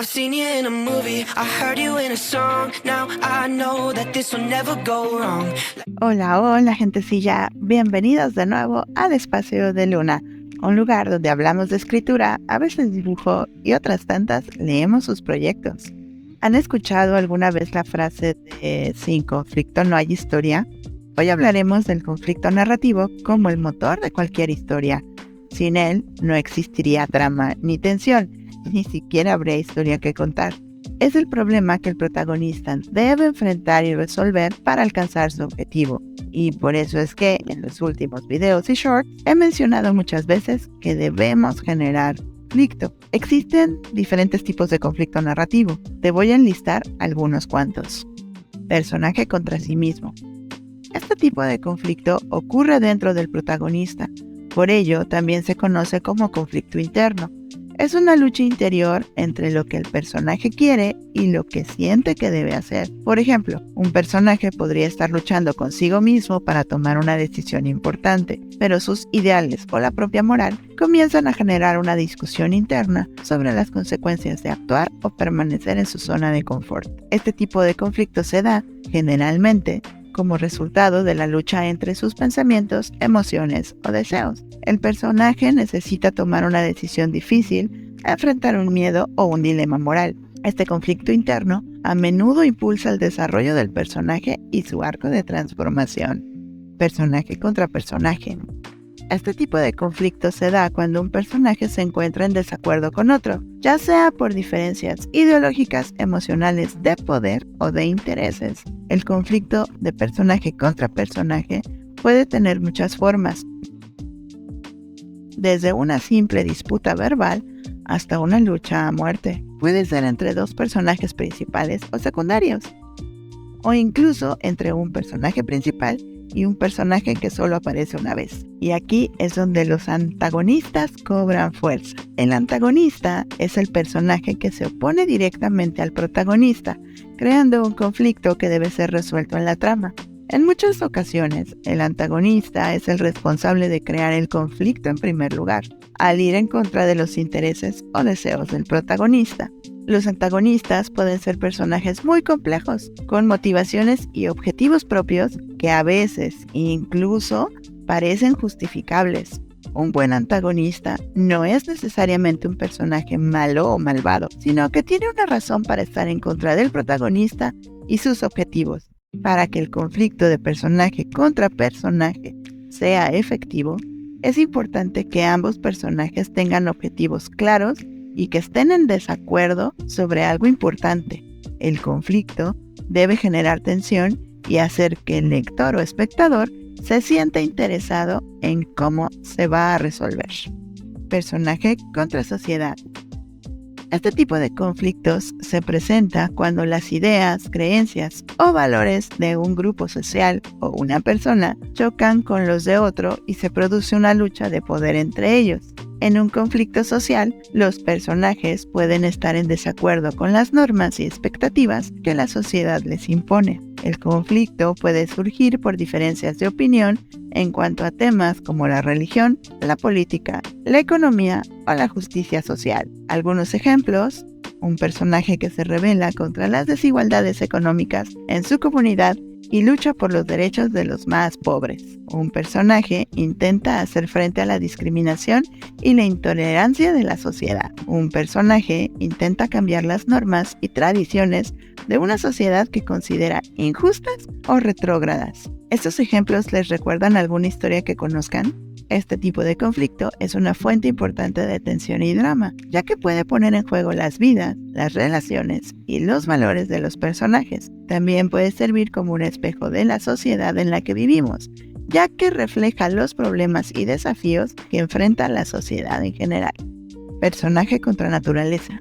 I've seen you in a movie, I heard you in a song. Now I know that this will never go wrong. Hola gentecilla, bienvenidos de nuevo al Espacio de Luna, un lugar donde hablamos de escritura, a veces dibujo y otras tantas leemos sus proyectos. ¿Han escuchado alguna vez la frase de sin conflicto no hay historia? Hoy hablaremos del conflicto narrativo como el motor de cualquier historia. Sin él no existiría drama ni tensión, ni siquiera habría historia que contar. Es el problema que el protagonista debe enfrentar y resolver para alcanzar su objetivo. Y por eso es que en los últimos videos y shorts he mencionado muchas veces que debemos generar conflicto. Existen diferentes tipos de conflicto narrativo. Te voy a enlistar algunos cuantos. Personaje contra sí mismo. Este tipo de conflicto ocurre dentro del protagonista. Por ello, también se conoce como conflicto interno. Es una lucha interior entre lo que el personaje quiere y lo que siente que debe hacer. Por ejemplo, un personaje podría estar luchando consigo mismo para tomar una decisión importante, pero sus ideales o la propia moral comienzan a generar una discusión interna sobre las consecuencias de actuar o permanecer en su zona de confort. Este tipo de conflicto se da, generalmente, como resultado de la lucha entre sus pensamientos, emociones o deseos. El personaje necesita tomar una decisión difícil, enfrentar un miedo o un dilema moral. Este conflicto interno a menudo impulsa el desarrollo del personaje y su arco de transformación. Personaje contra personaje. Este tipo de conflicto se da cuando un personaje se encuentra en desacuerdo con otro, ya sea por diferencias ideológicas, emocionales, de poder o de intereses. El conflicto de personaje contra personaje puede tener muchas formas, desde una simple disputa verbal hasta una lucha a muerte. Puede ser entre dos personajes principales o secundarios, o incluso entre un personaje principal y un personaje que solo aparece una vez. Y aquí es donde los antagonistas cobran fuerza. El antagonista es el personaje que se opone directamente al protagonista, creando un conflicto que debe ser resuelto en la trama. En muchas ocasiones, el antagonista es el responsable de crear el conflicto en primer lugar, al ir en contra de los intereses o deseos del protagonista. Los antagonistas pueden ser personajes muy complejos, con motivaciones y objetivos propios que a veces incluso parecen justificables. Un buen antagonista no es necesariamente un personaje malo o malvado, sino que tiene una razón para estar en contra del protagonista y sus objetivos. Para que el conflicto de personaje contra personaje sea efectivo, es importante que ambos personajes tengan objetivos claros y que estén en desacuerdo sobre algo importante. El conflicto debe generar tensión y hacer que el lector o espectador se sienta interesado en cómo se va a resolver. Personaje contra sociedad. Este tipo de conflictos se presenta cuando las ideas, creencias o valores de un grupo social o una persona chocan con los de otro y se produce una lucha de poder entre ellos. En un conflicto social, los personajes pueden estar en desacuerdo con las normas y expectativas que la sociedad les impone. El conflicto puede surgir por diferencias de opinión en cuanto a temas como la religión, la política, la economía o la justicia social. Algunos ejemplos: un personaje que se rebela contra las desigualdades económicas en su comunidad y lucha por los derechos de los más pobres. Un personaje intenta hacer frente a la discriminación y la intolerancia de la sociedad. Un personaje intenta cambiar las normas y tradiciones de una sociedad que considera injustas o retrógradas. ¿Estos ejemplos les recuerdan alguna historia que conozcan? Este tipo de conflicto es una fuente importante de tensión y drama, ya que puede poner en juego las vidas, las relaciones y los valores de los personajes. También puede servir como un espejo de la sociedad en la que vivimos, ya que refleja los problemas y desafíos que enfrenta la sociedad en general. Personaje contra naturaleza.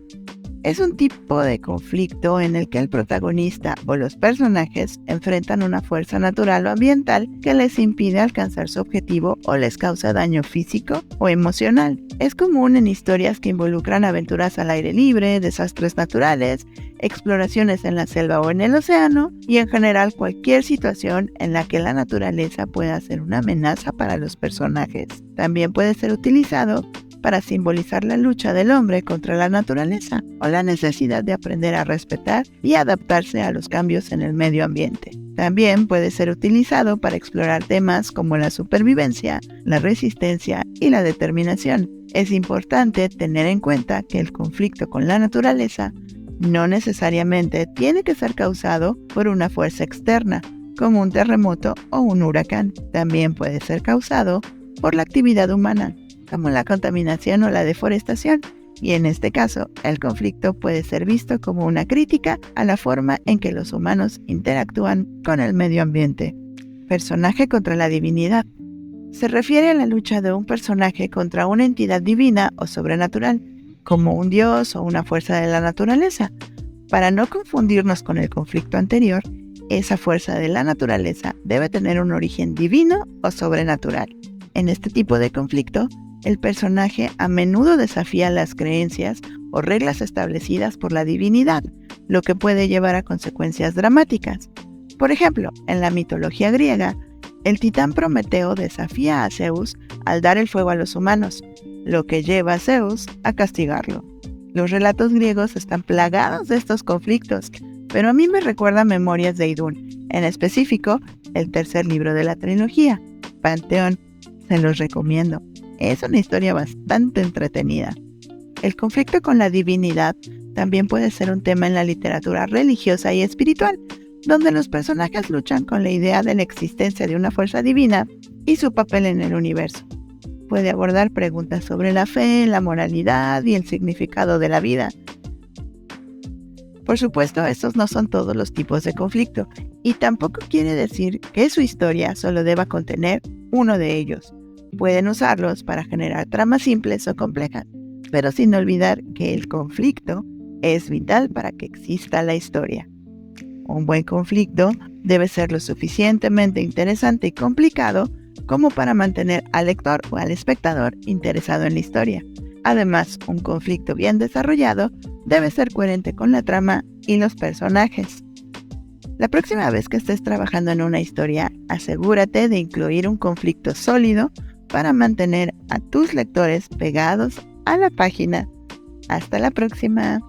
Es un tipo de conflicto en el que el protagonista o los personajes enfrentan una fuerza natural o ambiental que les impide alcanzar su objetivo o les causa daño físico o emocional. Es común en historias que involucran aventuras al aire libre, desastres naturales, exploraciones en la selva o en el océano y en general cualquier situación en la que la naturaleza pueda ser una amenaza para los personajes. También puede ser utilizado para simbolizar la lucha del hombre contra la naturaleza o la necesidad de aprender a respetar y adaptarse a los cambios en el medio ambiente. También puede ser utilizado para explorar temas como la supervivencia, la resistencia y la determinación. Es importante tener en cuenta que el conflicto con la naturaleza no necesariamente tiene que ser causado por una fuerza externa, como un terremoto o un huracán. También puede ser causado por la actividad humana, como la contaminación o la deforestación, y en este caso, el conflicto puede ser visto como una crítica a la forma en que los humanos interactúan con el medio ambiente. Personaje contra la divinidad. Se refiere a la lucha de un personaje contra una entidad divina o sobrenatural, como un dios o una fuerza de la naturaleza. Para no confundirnos con el conflicto anterior, esa fuerza de la naturaleza debe tener un origen divino o sobrenatural. En este tipo de conflicto, el personaje a menudo desafía las creencias o reglas establecidas por la divinidad, lo que puede llevar a consecuencias dramáticas. Por ejemplo, en la mitología griega, el titán Prometeo desafía a Zeus al dar el fuego a los humanos, lo que lleva a Zeus a castigarlo. Los relatos griegos están plagados de estos conflictos, pero a mí me recuerda Memorias de Idún, en específico, el tercer libro de la trilogía, Panteón. Se los recomiendo. Es una historia bastante entretenida. El conflicto con la divinidad también puede ser un tema en la literatura religiosa y espiritual, donde los personajes luchan con la idea de la existencia de una fuerza divina y su papel en el universo. Puede abordar preguntas sobre la fe, la moralidad y el significado de la vida. Por supuesto, estos no son todos los tipos de conflicto, y tampoco quiere decir que su historia solo deba contener uno de ellos. Pueden usarlos para generar tramas simples o complejas, pero sin olvidar que el conflicto es vital para que exista la historia. Un buen conflicto debe ser lo suficientemente interesante y complicado como para mantener al lector o al espectador interesado en la historia. Además, un conflicto bien desarrollado debe ser coherente con la trama y los personajes. La próxima vez que estés trabajando en una historia, asegúrate de incluir un conflicto sólido para mantener a tus lectores pegados a la página. Hasta la próxima.